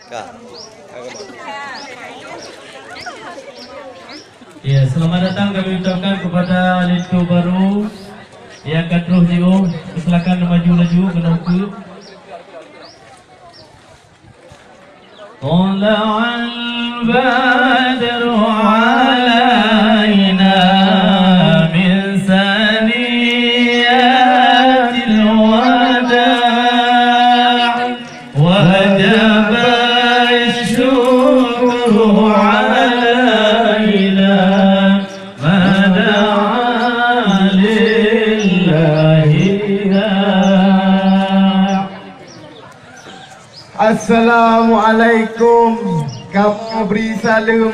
Ya, selamat datang kami ucapkan kepada Leto baru yang akan terus dium. Silakan maju laju ke nomor. طلع البدر علينا من ثنيات الوداع وجب الشكر علينا ما دعا لله داع. Assalamualaikum. Kamu beri salam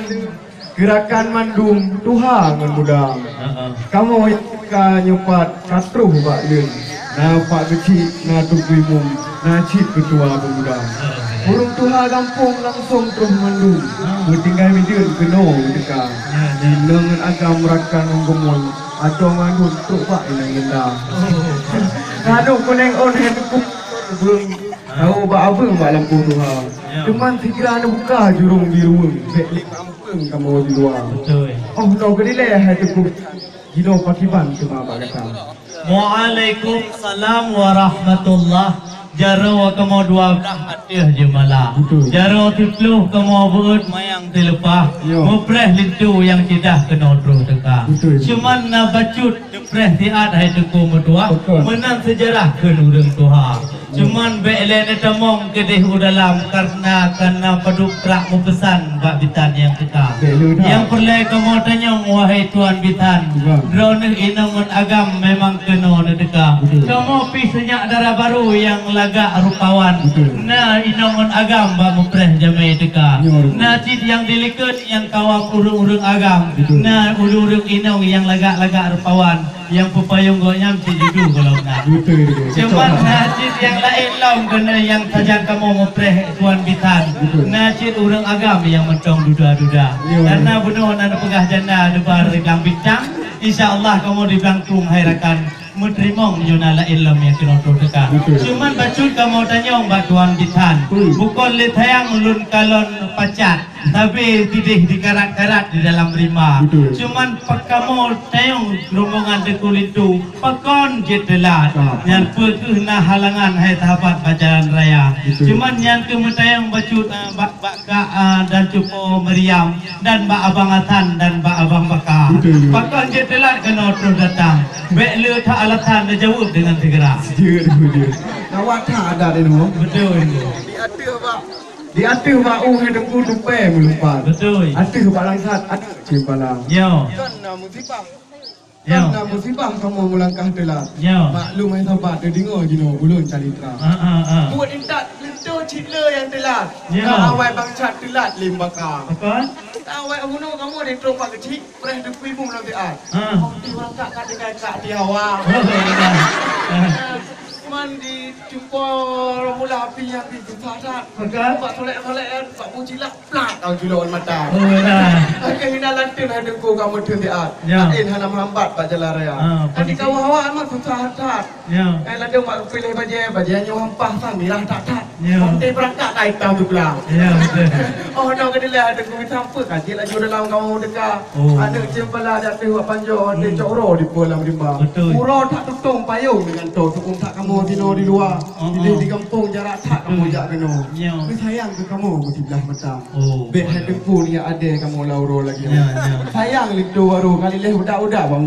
gerakan mandum Tuhan muda. Kamu ka nyopat katruh bak leun. Na pak kecil na tugui mum na cip ketua pemuda. Burung Tuhan kampung langsung terus mandum. Bertinggal midun keno deka. Dinengan agam rakan ngomong atau mandum truk bak ina indah. Ngadu kuneng on headku belum tahu bak apa bak lampu Tuhan. Cuman segera anda buka jurung biru. Bek lima ampun kamu di luar. Betul. Oh, kau kedilai hatiku. Gino pakiban cuma bak kata. Waalaikumsalam warahmatullah. Jaro kamu dua belah hatiah je malah. Jaro tipluh kamu buat mayang telepah. Mupreh lintu yang tidak kena terus teka. Cuman na bacut depreh tiat hai teku medua. Menang sejarah kenurung Tuhan. Cuman be'le ne tamong kedih udalam karena paduprak mu pesan bak bitan yang kita. Yang perlu kamu tanya wahai tuan bitan. Drone inamun agam memang kena ne teka. Kamu pi senyak darah baru yang laga rupawan. Nah inamun agam bak mupreh jamai teka. Nah cid yang dilikat yang kawam urung-urung agam. Nah urung-urung inau yang laga-laga rupawan. Yang pepayung gonyam cid itu kalau nak. Cuman nah cid yang lain laum kena yang saja kamu mupreh tuan bitan. Nah cid urang agam yang mentong duda-duda. Karena benar anda pegah janda debar gang bintang. InsyaAllah kamu dibangkung hairakan menerima menyona la ilm yang kena teka. Cuman bacut kamu tanya mbak tuan bitan. Bukan letayang ulun kalon pacat. Tapi tidak dikarat-karat di dalam rima. Cuman pak kamu tayang rombongan dekulit tu pakon jetelat. Yang pekena halangan hai tahapat bajaran raya. Cuman yang kemetayang bacut baka dan cupo meriam dan bak abang atan dan bak abang baka. Pakon jetelat kena terus datang. Bek le tak alatan dah jawab dengan segera. Awak tak ada di rumah. Betul. Di atas bau hidupku dupe melupa. Betul. Atas bak langsat ada cimpalang. Yo. Kan musibah. Yo. Kan musibah kamu melangkah telat. Yo. Maklum hai sahabat dia dengar jino ulun calitra. Buat intat lento cila yang telat. Ka awal bangsa telat lim bakar. Apa? Awal abuno kamu di tropak kecil preh depi mum nanti ah. Oh di orang tak dengan kak di awal. Mandi jumpa mula api yang di susah. Pak solek-solek kan Pak Mujilak plat kau julon mata. Oh lah. Kehina lantin hadengku kamu terlihat. Ain hanam hambat Pak Jalan Raya. Nanti kau hawa amat susah hat. Ladeng Pak pilih bajanya hampah samilah tak. Nanti berangkat naik tahu tu pulang. Oh nak kedilai hadengku sampai kaji lagi dalam kamu dekat. Ada cimpala ada buat panjang ada coro di pulang rimba. Pura tak tutung payung dengan tu tukung tak kamu tino di luar. Di kampung jarak tak kamu jak kena. Tapi sayang ke kamu mesti belah mata. Bek hadengku ni ada kamu lauro lagi. Sayang litu baru kali leh udak-udak bang.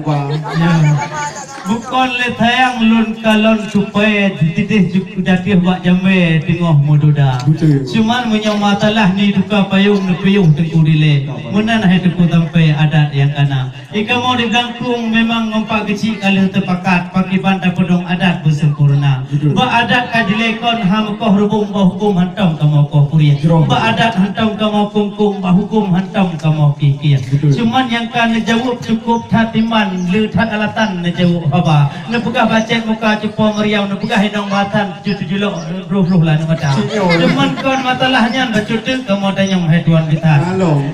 Bukan le sayang lun kalon supaya titih jatih buat jambe tengah mududa. Cuman menyamatalah ni duka payung nepeyuh tengku dile. Menan hai tengku sampai adat yang kana. Ika mau digangkung memang ngompak kecil kali terpakat pakai bantai pedong adat bersempurna. Ba adat kadilekon ham koh rubung ba hukum hantam kamu koh puri. Ba adat hantam kamu kungkung hukum hantam kamu fikir. Cuman yang kan jawab cukup tatiman le tat alatan jawab apa. Nepegah bacet muka cepo meriau nepegah hidung matan jujulok roh lah mata. Cuman kon masalahnya bacuteng kamu tanya tuan kita.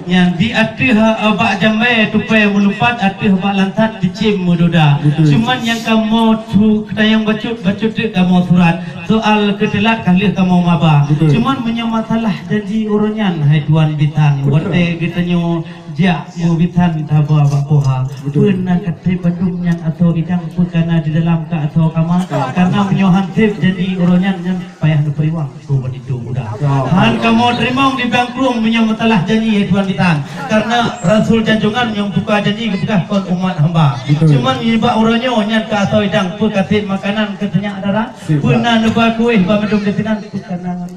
Yang di atih abak jamai tupai melupat atih abak lantat dicim mudoda. Cuman yang kamu tu tayang bacut kamu surat soal ketelat kali kamu maba. Cuman punya masalah janji uronyan hai tuan bitan. Wate kita nyo ja mo bitan taba abak poha. Pernah katri Bandung yang atau idang pekana di dalam ka atau kama karena menyohan tip jadi uronyan yang payah periwang tu itu mudah. Han kamu terima di bangkrung punya masalah janji hai tuan bitan. Karena Rasul janjungan yang buka janji kepada kon umat hamba. Cuman iba uronyo nyan ka atau idang pekatit makanan ketanya darah. Pernah nebak kuih bamedum detinan pekana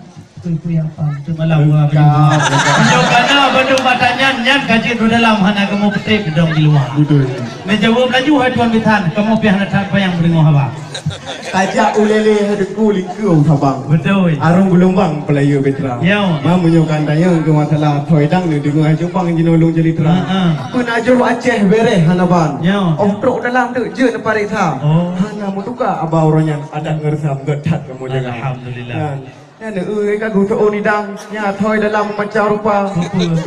kuih yang pam tu malam wa karena bandung matanya nyan kaji du dalam hana kamu petik gedong di luar. Ne jawab laju hai tuan bitan kamu piah nak apa yang beringo haba. Kajak ulele hadeku lingkau tabang. Betul. Arung gelombang pelaya betra. Ma menyokan tanya ke masalah toidang ni dengar jupang jinolong jeli terang. Pun ajur Aceh bereh hanaban. Truk dalam tu je na pariksa. Hana mu tukar abah orangnya ada ngersam getat kamu jangan. Alhamdulillah. Ya ka gu to ni dang nya thoi dalam macam rupa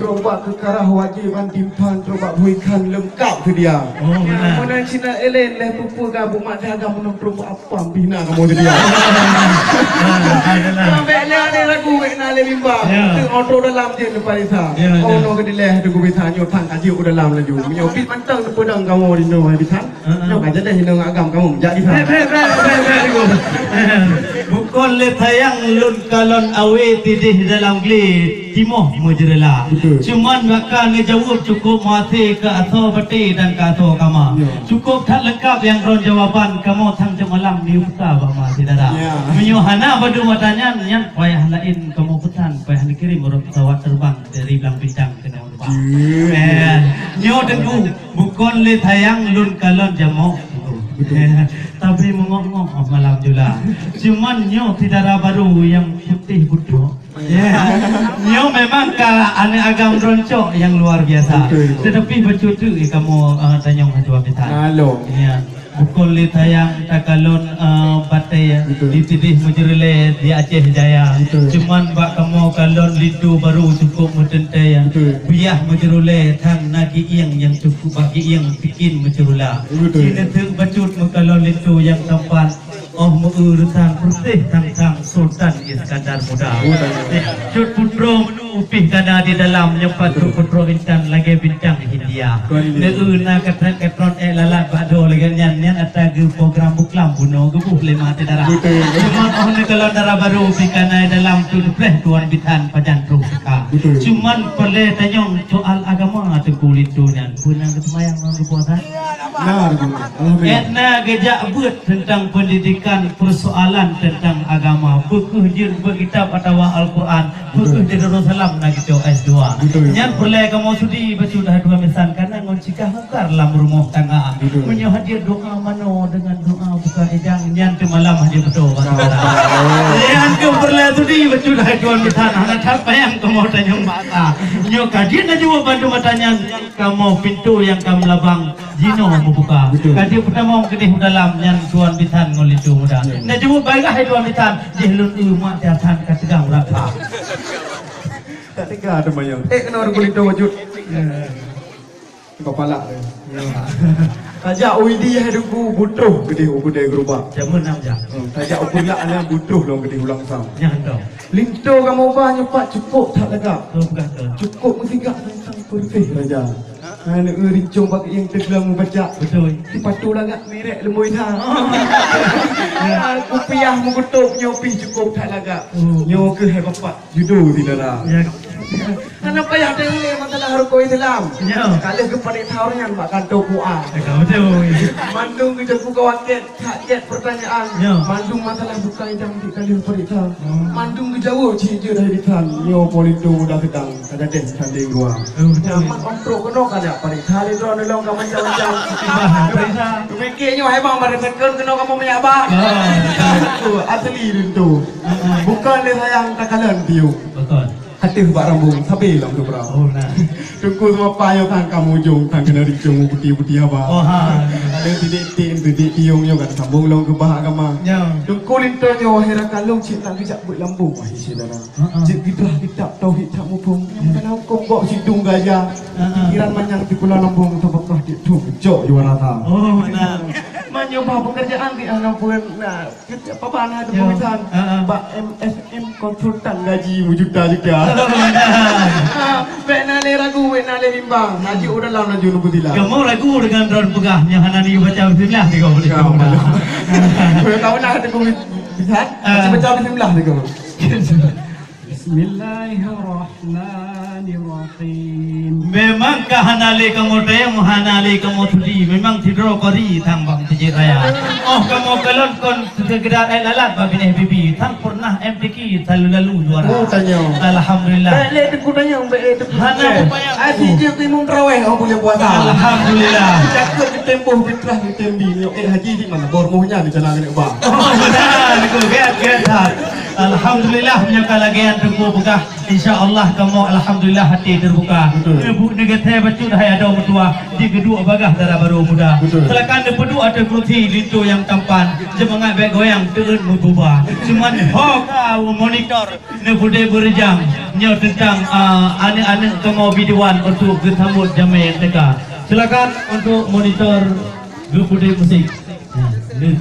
rupa ke karah wajiban timpan rupa buikan lengkap tu dia. Mana Cina elen leh pupu ka bu mak dagang mun rupa apa bina kamu tu dia. Sampai le ada lagu na le bimba. Tu auto dalam je nu parisa. Oh no ke dileh tu gu bisa nyo tang kaji u dalam laju. Nyo pit mantang tu pedang kamu di no hai bisan. Nyo aja deh hino agam kamu jadi sa. Bukan le tayang lun kalon awe tidih dalam gli timoh mujrela. Cuman maka ngejawab cukup mati ke atau beti dan ke atau kama. Cukup tak lengkap yang ron jawaban kamu tang jemalam ni uta bama tidara. Menyuhana badu matanya nyan payah lain kamu pesan payah dikirim orang pesawat terbang dari belang bintang ke Newpa. Nyo dengu bukan le tayang lun kalon jamoh. Tapi mengong-ngong malam juga. Cuman nyo tidara baru yang putih butuh. Nyo memang ka ane agam roncok yang luar biasa. Tetapi bercutu kamu tanya ketua kita. Halo. Ya. Bukul li tayang takalon batai ditidih mujurle di Aceh Jaya. Cuman bak kamu kalon lidu baru cukup mutentai ya. Biah mujurle thang nagi iang yang cukup bagi iang bikin mujurula. Ini tu bacut mukalon lidu yang tampan. Oh mengurusan putih tentang Sultan Iskandar Muda. Cut putro upih kana di dalam nyepat putro intan lagi bintang Hindia. Neuna katron lalat bado lagi nyan atau program buklam buno gebuh lima tidara. Cuma ohne kalau darah baru upih kana dalam tu pleh tuan bitan pajan ruka. Cuman perle tanyong soal agama tu kulit tu nyan punang ketemayang mau puasa. Etna gejak buat tentang pendidikan persoalan tentang agama. Bukuh jin berkitab atau Al-Quran. Bukuh di Darussalam nak kita S2. Nyan perlu kamu sudi baca dah dua misan karena ngoncikah hukar dalam rumah tangga. Menyo hadir doa mano dengan doa buka ejang nyan tu malam hadir betul. Nyan ke perlu sudi baca dah dua misan. Anak apa yang kamu tanya mata. Nyo kadir na jawab bantu matanya kamu pintu yang kamu labang jino membuka. Kadir pertama kedih dalam nyan tuan bitan ngolitu muda. Na jumpa baiklah hai tuan bitan jehlun umat tiatan kategang rata. Tak tega ada mayang. Kena orang kulit wajud. Kepala. Tajak uidi haduku butuh gede ukudai gerubak. Jamun nam ja. Tajak ukulak ana butuh long gede ulang sam. Yang ndo. Linto kamu banyak pak cukup tak legak. Betul. Cukup mesti gak tentang kurfih raja. Ana rincung bagi yang tergelam baca. Betul. Di patu lagak merek lemui tha. Kupiah mengutuk nyopi cukup tak lagak. Nyo ke hai bapak judo tidara. Ya. Ana payah tele masalah harko Islam. Ya. Kalau ke pada taurian makan topua. Betul. Mandung ke jago kawaket, kaget pertanyaan. Mandung masalah bukan yang dikali periksa. Mandung ke jauh cije dah ditan. Nyo politu dah sedang ada den sanding gua. Amat kontrol kena kan ya periksa le drone long ka macam-macam. Periksa. Mikirnya hai bang pada tekan kena kamu menyabah. Asli itu. Bukan le sayang takalan tiu. Betul. hati bak rambung sabi lam tu bra. Oh nah. Tunggu semua payo tang kamu jong tang kena ricung putih-putih apa. Oh ha. Ada tidik tiung yo kan sambung long ke bahak kama. Ya. Tunggu linto nyo hera kalung cik tak bijak buat lambung wah saudara. Cik gidrah kitab tauhid tak mupung. Yang kena hukum kok sidung gajah. Pikiran manyang di pulau lambung tabak di tu jok juara ta. Oh nah. Mencoba pekerjaan di anak pun nah kerja papan ada pemisahan Pak MSM konsultan gaji juta juga. Benale ragu benale bimbang haji udah lama laju nunggu dilah. Kamu ragu dengan drone pegahnya Hanani baca bismillah ni kau boleh. Kau tahu nak ada kau bisa baca bismillah ni kau. Bismillahirrahmanirrahim. Memang kahanale kamu daya muhanale kamu tudi memang tidur kori thang bang tiji raya. Oh kamu kelon kon segera lalat babine bibi thang pernah MTQ lalu juara. Oh tanya. Alhamdulillah. Baik tu tanya baik tu. Hana upaya. Aji dia timung terawih kau boleh puasa. Alhamdulillah. Cakap di tempoh fitrah di tembi haji di mana bormohnya di jalan ni bang. Oh benar, aku get. Alhamdulillah punya kalagian tunggu buka. InsyaAllah kamu alhamdulillah hati terbuka. Ibu negara bacu dah ada mertua di kedua bagah darah baru muda. Silakan depedu ada kursi itu yang tampan. Semangat baik goyang turun mubah. Cuman kau monitor ne bude berjam nyo tentang anak-anak kamu biduan untuk kesambut jamaah yang teka. Silakan untuk monitor grup bude musik. Ni